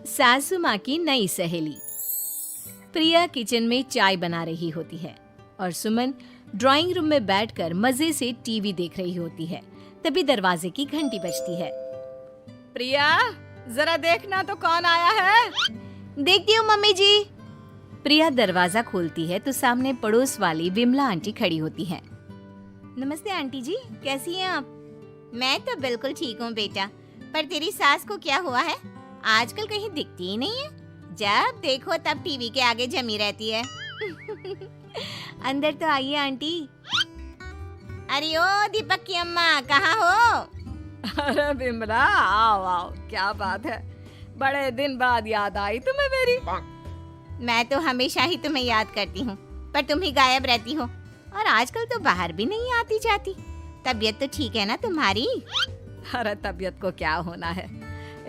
सासू माँ की नई सहेली। प्रिया किचन में चाय बना रही होती है और सुमन ड्राइंग रूम में बैठकर मजे से टीवी देख रही होती है। तभी दरवाजे की घंटी बजती है। प्रिया, जरा देखना तो कौन आया है। देखती हूँ मम्मी जी। प्रिया दरवाजा खोलती है तो सामने पड़ोस वाली विमला आंटी खड़ी होती है। नमस्ते आंटी जी, कैसी हैं आप? मैं तो बिल्कुल ठीक हूँ बेटा, पर तेरी सास को क्या हुआ है? आजकल कहीं दिखती ही नहीं है। जब देखो तब टीवी के आगे जमी रहती है। अंदर तो आइए आंटी। अरे ओ दीपक की अम्मा, कहाँ हो? अरे बिमला, आओ आओ, क्या बात है, बड़े दिन बाद याद आई तुम्हें मेरी। मैं तो हमेशा ही तुम्हें याद करती हूँ, पर तुम ही गायब रहती हो और आजकल तो बाहर भी नहीं आती जाती। तबीयत तो ठीक है ना तुम्हारी? अरे तबीयत को क्या होना है,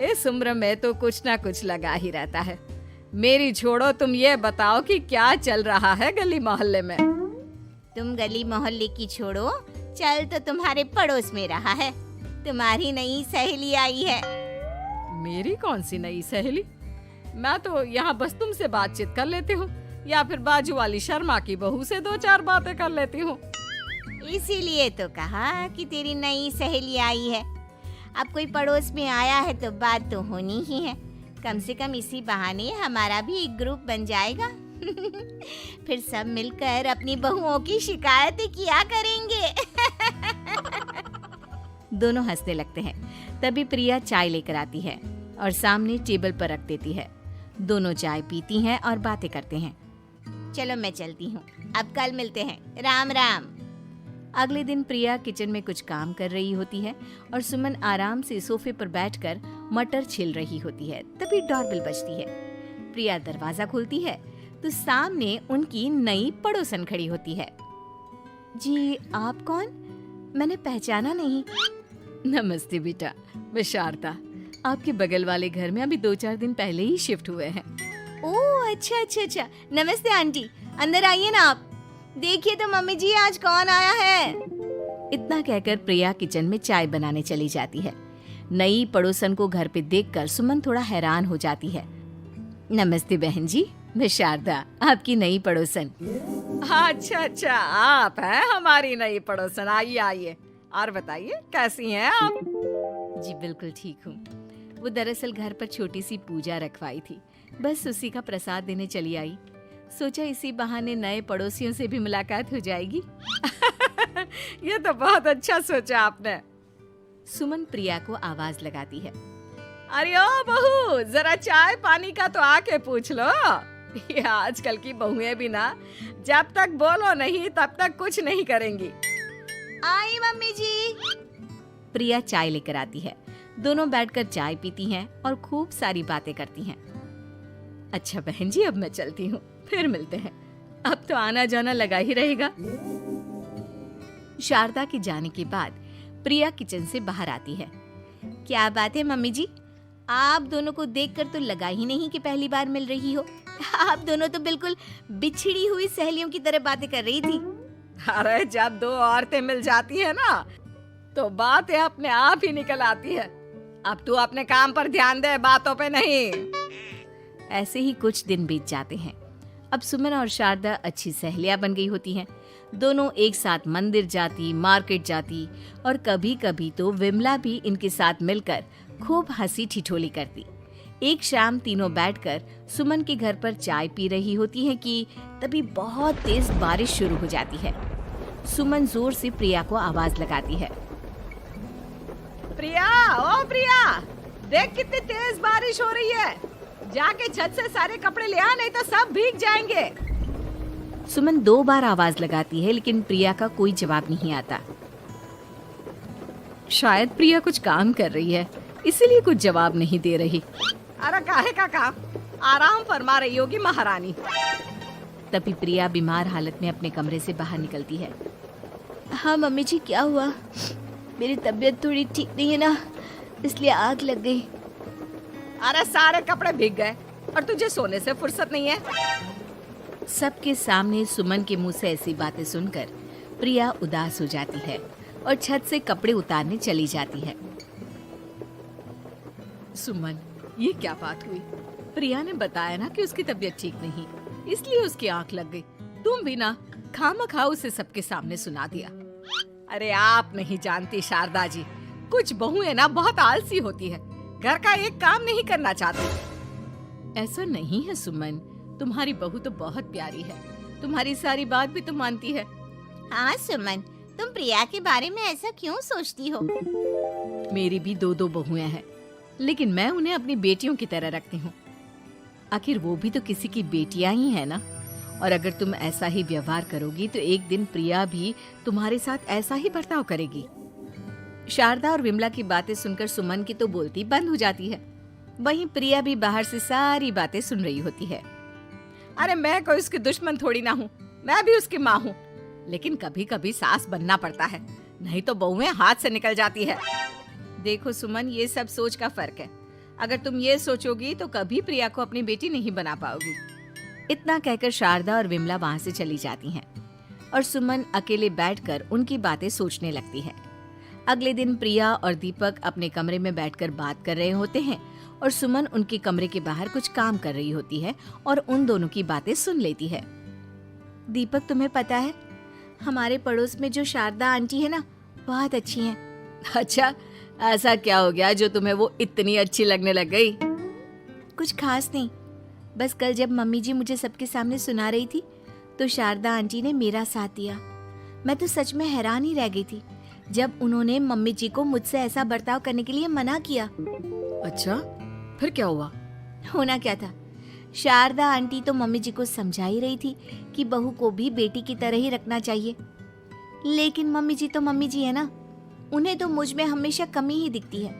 इस उम्र में तो कुछ ना कुछ लगा ही रहता है। मेरी छोड़ो, तुम ये बताओ कि क्या चल रहा है गली मोहल्ले में। तुम गली मोहल्ले की छोड़ो, चल तो तुम्हारे पड़ोस में रहा है। तुम्हारी नई सहेली आई है। मेरी कौन सी नई सहेली? मैं तो यहाँ बस तुमसे बातचीत कर लेती हूँ या फिर बाजू वाली शर्मा की बहू से दो चार बातें कर लेती हूँ। इसीलिए तो कहा कि तेरी नई सहेली आई है। अब कोई पड़ोस में आया है तो बात तो होनी ही है। कम से कम इसी बहाने हमारा भी एक ग्रुप बन जाएगा। फिर सब मिलकर अपनी बहुओं की शिकायतें किया करेंगे। दोनों हंसने लगते हैं। तभी प्रिया चाय लेकर आती है और सामने टेबल पर रख देती है। दोनों चाय पीती हैं और बातें करते हैं। चलो मैं चलती हूँ, अब कल मिलते हैं। राम राम। अगले दिन प्रिया किचन में कुछ काम कर रही होती है और सुमन आराम से सोफे पर बैठकर मटर छिल रही होती है। तभी डोरबेल बजती है। प्रिया दरवाजा खोलती है तो सामने उनकी नई पड़ोसन खड़ी होती है। जी, आप कौन? मैंने पहचाना नहीं। नमस्ते बेटा, मैं शारदा, आपके बगल वाले घर में अभी 2-4 दिन पहले ही शिफ्ट हुए हैं। ओह अच्छा अच्छा अच्छा, नमस्ते आंटी, अंदर आइए ना आप। देखिए तो मम्मी जी, आज कौन आया है। इतना कहकर प्रिया किचन में चाय बनाने चली जाती है। नई पड़ोसन को घर पे देखकर सुमन थोड़ा हैरान हो जाती है। नमस्ते बहन जी, मैं शारदा, आपकी नई पड़ोसन। अच्छा अच्छा, आप हैं हमारी नई पड़ोसन। आइए आइए, और बताइए कैसी हैं आप? जी बिल्कुल ठीक हूँ। वो दरअसल घर पर छोटी सी पूजा रखवाई थी, बस उसी का प्रसाद देने चली आई। सोचा इसी बहाने नए पड़ोसियों से भी मुलाकात हो जाएगी। ये तो बहुत अच्छा सोचा आपने। सुमन प्रिया को आवाज लगाती है। अरे ओ बहू, जरा चाय पानी का तो आके पूछ लो। ये आजकल की बहुएं भी ना, जब तक बोलो नहीं तब तक कुछ नहीं करेंगी। आई मम्मी जी। प्रिया चाय लेकर आती है। दोनों बैठकर चाय पीती हैं और खूब सारी बातें करती हैं। अच्छा बहन जी, अब मैं चलती हूँ, फिर मिलते हैं। अब तो आना जाना लगा ही रहेगा। शारदा के जाने के बाद प्रिया किचन से बाहर आती है। क्या बात है मम्मी जी, आप दोनों को देखकर तो लगा ही नहीं कि पहली बार मिल रही हो। आप दोनों तो बिल्कुल बिछड़ी हुई सहेलियों की तरह बातें कर रही थी। अरे जब दो औरतें मिल जाती है ना, तो बातें अपने आप ही निकल आती है। अब तू अपने काम पर ध्यान दे, बातों पे नहीं। ऐसे ही कुछ दिन बीत जाते हैं। अब सुमन और शारदा अच्छी सहेलियां बन गई होती हैं। दोनों एक साथ मंदिर जाती, मार्केट जाती और कभी कभी तो विमला भी इनके साथ मिलकर खूब हंसी ठिठोली करती। एक शाम तीनों बैठकर सुमन के घर पर चाय पी रही होती हैं कि तभी बहुत तेज बारिश शुरू हो जाती है। सुमन जोर से प्रिया को आवाज लगाती है। प्रिया, ओ प्रिया, देख कितनी तेज बारिश हो रही है। जाके छत से सारे कपड़े ले आ, नहीं तो सब भीग जाएंगे। सुमन 2 बार आवाज लगाती है लेकिन प्रिया का कोई जवाब नहीं आता। शायद प्रिया कुछ काम कर रही है, इसीलिए कुछ जवाब नहीं दे रही। अरे काहे का काम, आराम फरमा रही होगी महारानी। तभी प्रिया बीमार हालत में अपने कमरे से बाहर निकलती है। हाँ मम्मी जी, क्या हुआ? मेरी तबीयत थोड़ी ठीक नहीं है ना, इसलिए आग लग गई। अरे सारे कपड़े भीग गए और तुझे सोने से फुर्सत नहीं है। सबके सामने सुमन के मुंह से ऐसी बातें सुनकर प्रिया उदास हो जाती है और छत से कपड़े उतारने चली जाती है। सुमन, ये क्या बात हुई? प्रिया ने बताया ना कि उसकी तबीयत ठीक नहीं, इसलिए उसकी आंख लग गई। तुम भी ना खामखा उसे सबके सामने सुना दिया। अरे आप नहीं जानती शारदा जी, कुछ बहुएं ना बहुत आलसी होती है, घर का एक काम नहीं करना चाहती। ऐसा नहीं है सुमन, तुम्हारी बहू तो बहुत प्यारी है, तुम्हारी सारी बात भी तो मानती है। हाँ सुमन, तुम प्रिया के बारे में ऐसा क्यों सोचती हो? मेरी भी दो बहुएं हैं, लेकिन मैं उन्हें अपनी बेटियों की तरह रखती हूँ। आखिर वो भी तो किसी की बेटियां ही है ना। और अगर तुम ऐसा ही व्यवहार करोगी तो एक दिन प्रिया भी तुम्हारे साथ ऐसा ही बर्ताव करेगी। शारदा और विमला की बातें सुनकर सुमन की तो बोलती बंद हो जाती है। वहीं प्रिया भी बाहर से सारी बातें सुन रही होती है। अरे मैं कोई उसकी दुश्मन थोड़ी ना हूँ, मैं भी उसकी माँ हूँ, लेकिन कभी कभी सास बनना पड़ता है, नहीं तो बहुएं हाथ से निकल जाती है। देखो सुमन, ये सब सोच का फर्क है। अगर तुम ये सोचोगी तो कभी प्रिया को अपनी बेटी नहीं बना पाओगी। इतना कहकर शारदा और विमला वहां से चली जाती हैं और सुमन अकेले बैठकर उनकी बातें सोचने लगती है। अगले दिन प्रिया और दीपक अपने कमरे में बैठकर बात कर रहे होते हैं और सुमन उनके कमरे के बाहर कुछ काम कर रही होती है और उन दोनों की बातें सुन लेती है। दीपक, तुम्हें पता है हमारे पड़ोस में जो शारदा आंटी है ना, बहुत अच्छी हैं। अच्छा, ऐसा क्या हो गया जो तुम्हें वो इतनी अच्छी लगने लग गई? कुछ खास नहीं, बस कल जब मम्मी जी मुझे सबके सामने सुना रही थी तो शारदा आंटी ने मेरा साथ दिया। मैं तो सच में हैरान ही रह गई थी जब उन्होंने मम्मी जी को मुझसे ऐसा बर्ताव करने के लिए मना किया। अच्छा, फिर क्या हुआ? होना क्या था, शारदा आंटी तो मम्मी जी को समझा ही रही थी कि बहू को भी बेटी की तरह ही रखना चाहिए, लेकिन मम्मी जी तो मम्मी जी है ना, उन्हें तो मुझ में हमेशा कमी ही दिखती है।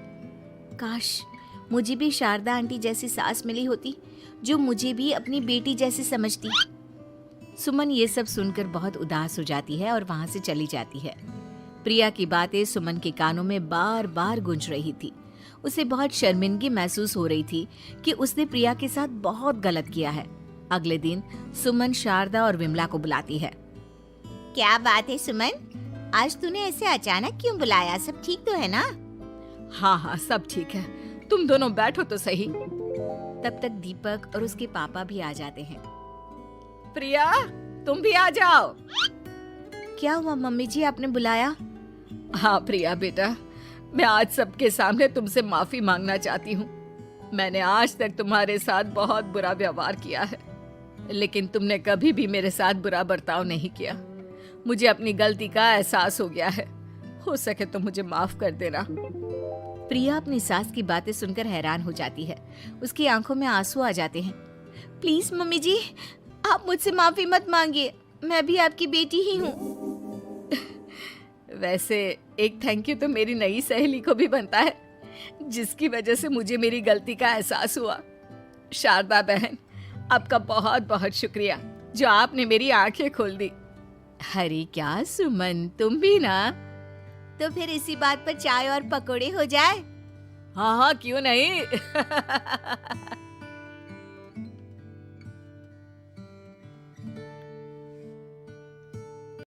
काश मुझे भी शारदा आंटी जैसी सास मिली होती जो मुझे भी अपनी बेटी जैसी समझती। सुमन ये सब सुनकर बहुत उदास हो जाती है और वहां से चली जाती है। प्रिया की बातें सुमन के कानों में बार बार गूंज रही थी। उसे बहुत शर्मिंदगी महसूस हो रही थी कि उसने प्रिया के साथ बहुत गलत किया है। अगले दिन सुमन शारदा और विमला को बुलाती है। क्या बात है सुमन, आज तूने ऐसे अचानक क्यों बुलाया? सब ठीक तो है ना? हाँ हाँ, सब ठीक है, तुम दोनों बैठो तो सही। तब तक दीपक और उसके पापा भी आ जाते हैं। प्रिया, तुम भी आ जाओ। क्या हुआ मम्मी जी, आपने बुलाया? हाँ प्रिया बेटा, मैं आज सबके सामने तुमसे माफी मांगना चाहती हूँ। मैंने आज तक तुम्हारे साथ बहुत बुरा व्यवहार किया है, लेकिन तुमने कभी भी मेरे साथ बुरा बर्ताव नहीं किया। मुझे अपनी गलती का एहसास हो गया है, हो सके तो मुझे माफ कर देना। प्रिया अपनी सास की बातें सुनकर हैरान हो जाती है, उसकी आंखों में आंसू आ जाते हैं। प्लीज मम्मी जी, आप मुझसे माफी मत मांगिए, मैं भी आपकी बेटी ही हूँ। वैसे एक थैंक यू तो मेरी नई सहेली को भी बनता है, जिसकी वजह से मुझे मेरी गलती का एहसास हुआ। शारदा बहन, आपका बहुत बहुत शुक्रिया जो आपने मेरी आंखें खोल दी। अरे क्या सुमन, तुम भी ना? तो फिर इसी बात पर चाय और पकोड़े हो जाए? हाँ हाँ, क्यों नहीं।